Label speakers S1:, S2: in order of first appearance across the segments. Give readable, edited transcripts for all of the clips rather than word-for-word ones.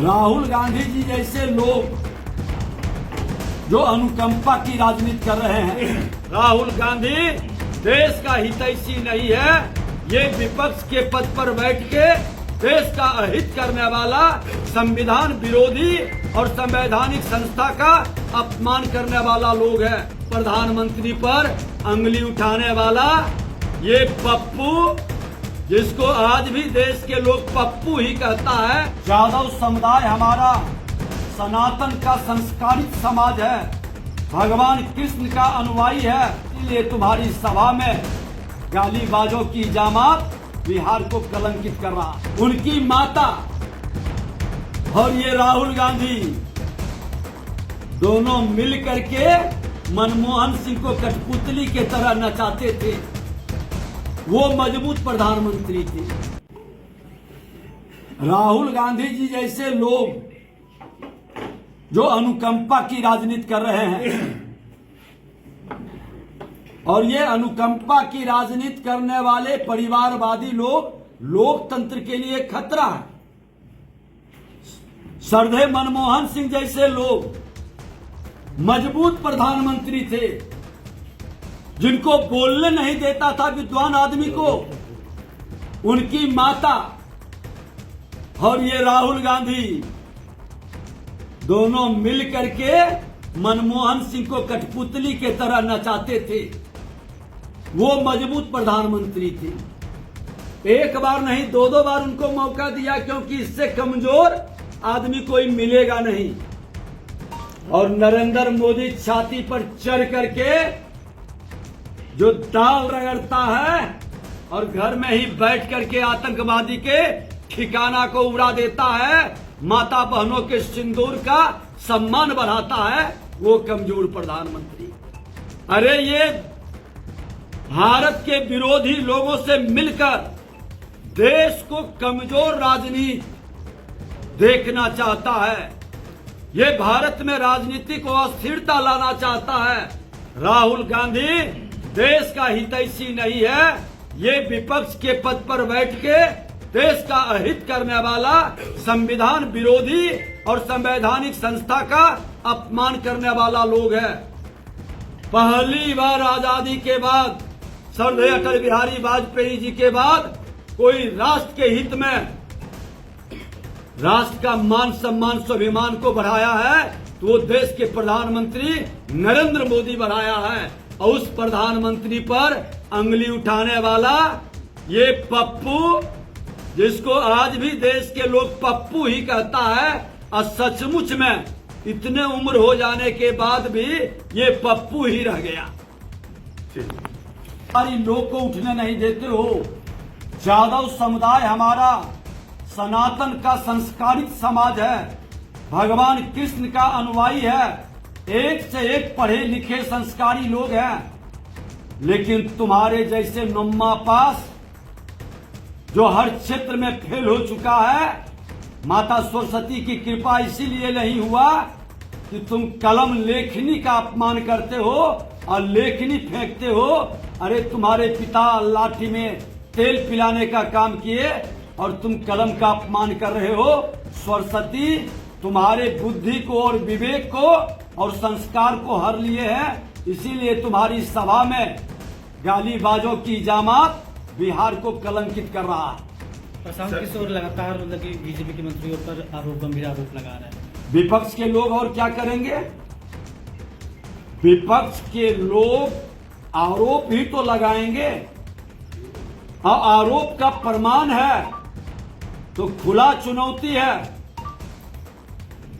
S1: राहुल गांधी जी जैसे लोग जो अनुकंपा की राजनीति कर रहे हैं, राहुल गांधी देश का हितैषी नहीं है। ये विपक्ष के पद पर बैठ के देश का अहित करने वाला, संविधान विरोधी और संवैधानिक संस्था का अपमान करने वाला लोग है। प्रधानमंत्री पर अंगुली उठाने वाला ये पप्पू, जिसको आज भी देश के लोग पप्पू ही कहता है। यादव समुदाय हमारा सनातन का संस्कारित समाज है, भगवान कृष्ण का अनुयायी है। इसलिए तुम्हारी सभा में गालीबाजों की जामात बिहार को कलंकित कर रहा। उनकी माता और ये राहुल गांधी दोनों मिल करके मनमोहन सिंह को कठपुतली के तरह नचाते थे। वो मजबूत प्रधानमंत्री थे। राहुल गांधी जी जैसे लोग जो अनुकंपा की राजनीति कर रहे हैं, और ये अनुकंपा की राजनीति करने वाले परिवारवादी लोग लोकतंत्र के लिए खतरा है। श्रद्धेय मनमोहन सिंह जैसे लोग मजबूत प्रधानमंत्री थे, जिनको बोलने नहीं देता था विद्वान आदमी को। उनकी माता और ये राहुल गांधी दोनों मिल करके मनमोहन सिंह को कठपुतली के तरह नचाते थे। वो मजबूत प्रधानमंत्री थे। एक बार नहीं, दो बार उनको मौका दिया, क्योंकि इससे कमजोर आदमी कोई मिलेगा नहीं। और नरेंद्र मोदी छाती पर चढ़ करके जो दाल रगड़ता है और घर में ही बैठ करके आतंकवादी के ठिकाना को उड़ा देता है, माता बहनों के सिंदूर का सम्मान बढ़ाता है, वो कमजोर प्रधानमंत्री। अरे ये भारत के विरोधी लोगों से मिलकर देश को कमजोर राजनीति देखना चाहता है। ये भारत में राजनीति को अस्थिरता लाना चाहता है। राहुल गांधी देश का हितैषी नहीं है। ये विपक्ष के पद पर बैठ के देश का अहित करने वाला, संविधान विरोधी और संवैधानिक संस्था का अपमान करने वाला लोग है। पहली बार आजादी के बाद, श्रद्धेय अटल बिहारी वाजपेयी जी के बाद, कोई राष्ट्र के हित में, राष्ट्र का मान सम्मान स्वाभिमान को बढ़ाया है तो वो देश के प्रधानमंत्री नरेंद्र मोदी बढ़ाया है। और उस प्रधानमंत्री पर अंगुली उठाने वाला ये पप्पू, जिसको आज भी देश के लोग पप्पू ही कहता है, और सचमुच में इतने उम्र हो जाने के बाद भी ये पप्पू ही रह गया। सारी लोग को उठने नहीं देते हो। यादव समुदाय हमारा सनातन का संस्कारित समाज है, भगवान कृष्ण का अनुयायी है। एक से एक पढ़े लिखे संस्कारी लोग हैं। लेकिन तुम्हारे जैसे नम्मा पास जो हर क्षेत्र में फेल हो चुका है, माता सरस्वती की कृपा इसीलिए नहीं हुआ कि तुम कलम लेखनी का अपमान करते हो और लेखनी फेंकते हो। अरे तुम्हारे पिता लाठी में तेल पिलाने का काम किए और तुम कलम का अपमान कर रहे हो। सरस्वती तुम्हारे बुद्धि को और विवेक को और संस्कार को हर लिए हैं, इसीलिए तुम्हारी सभा में गालीबाजों की जामात बिहार को कलंकित कर रहा है।
S2: प्रशांत किशोर लगातार मतलब कि बीजेपी के मंत्रियों पर गंभीर आरोप लगा रहे हैं।
S1: विपक्ष के लोग और क्या करेंगे? विपक्ष के लोग आरोप ही तो लगाएंगे। आरोप का प्रमाण है तो खुला चुनौती है।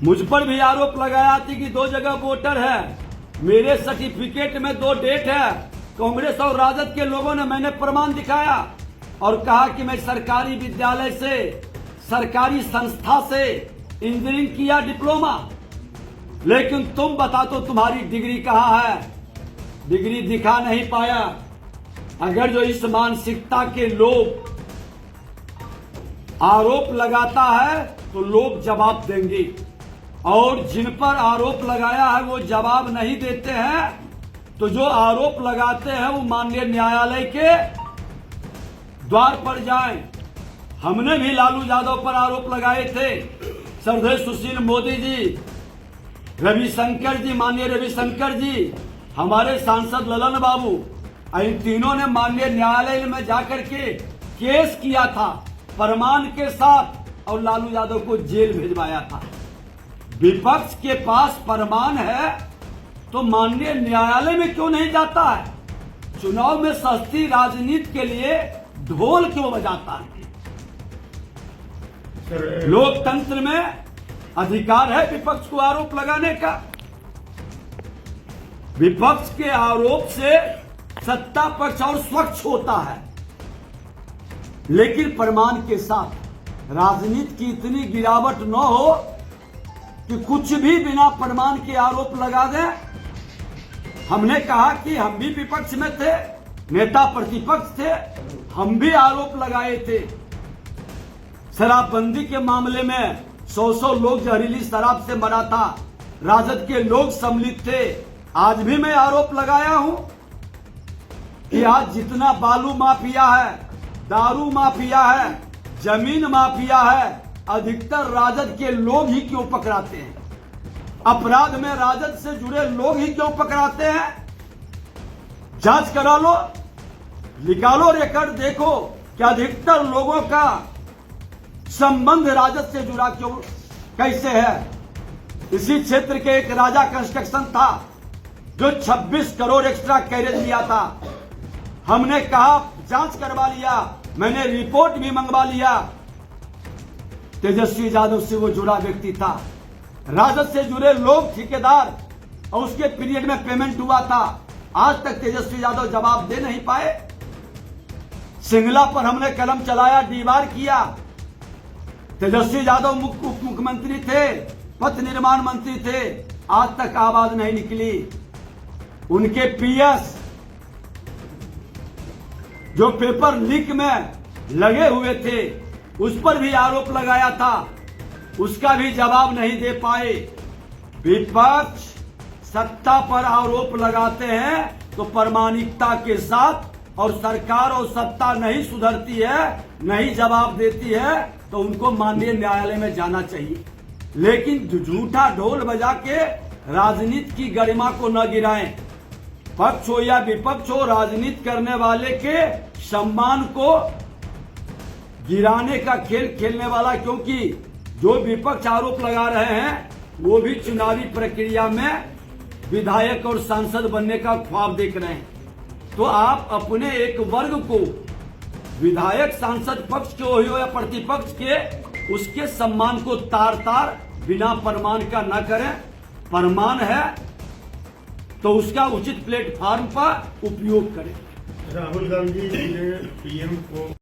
S1: मुझ पर भी आरोप लगाया थी कि 2 जगह वोटर है, मेरे सर्टिफिकेट में 2 डेट है। कांग्रेस और राजद के लोगों ने, मैंने प्रमाण दिखाया और कहा कि मैं सरकारी विद्यालय से, सरकारी संस्था से इंजीनियरिंग किया, डिप्लोमा। लेकिन तुम बता दो तुम्हारी डिग्री कहाँ है? डिग्री दिखा नहीं पाया। अगर जो इस मानसिकता के लोग आरोप लगाता है तो लोग जवाब देंगे, और जिन पर आरोप लगाया है वो जवाब नहीं देते हैं, तो जो आरोप लगाते हैं वो माननीय न्यायालय के द्वार पर जाएं। हमने भी लालू यादव पर आरोप लगाए थे, श्रद्धेय सुशील मोदी जी, रविशंकर जी, माननीय रविशंकर जी, हमारे सांसद ललन बाबू, इन तीनों ने माननीय न्यायालय में जाकर के केस किया था प्रमाण के साथ और लालू यादव को जेल भिजवाया था। विपक्ष के पास प्रमाण है तो माननीय न्यायालय में क्यों नहीं जाता है? चुनाव में सस्ती राजनीति के लिए ढोल क्यों बजाता है? लोकतंत्र में अधिकार है विपक्ष को आरोप लगाने का। विपक्ष के आरोप से सत्ता पक्ष और स्वच्छ होता है, लेकिन प्रमाण के साथ राजनीति की इतनी गिरावट न हो कि कुछ भी बिना प्रमाण के आरोप लगा दें। हमने कहा कि हम भी विपक्ष में थे, नेता प्रतिपक्ष थे, हम भी आरोप लगाए थे। शराबबंदी के मामले में 100 लोग जहरीली शराब से मरा था, राजद के लोग सम्मिलित थे। आज भी मैं आरोप लगाया हूं कि आज जितना बालू माफिया है, दारू माफिया है, जमीन माफिया है, अधिकतर राजद के लोग ही क्यों पकड़ाते हैं? अपराध में राजद से जुड़े लोग ही क्यों पकड़ाते हैं? जांच करा लो, निकालो रिकॉर्ड, देखो कि अधिकतर लोगों का संबंध राजद से जुड़ा क्यों, कैसे है? इसी क्षेत्र के एक राजा कंस्ट्रक्शन था जो 26 करोड़ एक्स्ट्रा कैरेज लिया था। हमने कहा जांच करवा लिया, मैंने रिपोर्ट भी मंगवा लिया। तेजस्वी यादव से वो जुड़ा व्यक्ति था, राजद से जुड़े लोग, ठेकेदार, और उसके पीरियड में पेमेंट हुआ था। आज तक तेजस्वी यादव जवाब दे नहीं पाए। सिंगला पर हमने कलम चलाया, डीवार किया। तेजस्वी यादव उप मुख्यमंत्री थे, पथ निर्माण मंत्री थे, आज तक आवाज नहीं निकली। उनके पीएस जो पेपर लीक में लगे हुए थे, उस पर भी आरोप लगाया था, उसका भी जवाब नहीं दे पाए। विपक्ष सत्ता पर आरोप लगाते हैं तो प्रामाणिकता के साथ, और सरकार और सत्ता नहीं सुधरती है, नहीं जवाब देती है, तो उनको माननीय न्यायालय में जाना चाहिए। लेकिन झूठा ढोल बजा के राजनीति की गरिमा को न गिराएं। पक्ष हो या विपक्ष हो, राजनीति करने वाले के सम्मान को गिराने का खेल खेलने वाला, क्योंकि जो विपक्ष आरोप लगा रहे हैं वो भी चुनावी प्रक्रिया में विधायक और सांसद बनने का ख्वाब देख रहे हैं। तो आप अपने एक वर्ग को, विधायक सांसद पक्ष के हो या प्रतिपक्ष के, उसके सम्मान को तार तार बिना प्रमाण का न करें। प्रमाण है तो उसका उचित प्लेटफॉर्म पर उपयोग करें।
S3: राहुल गांधी जी ने पीएम को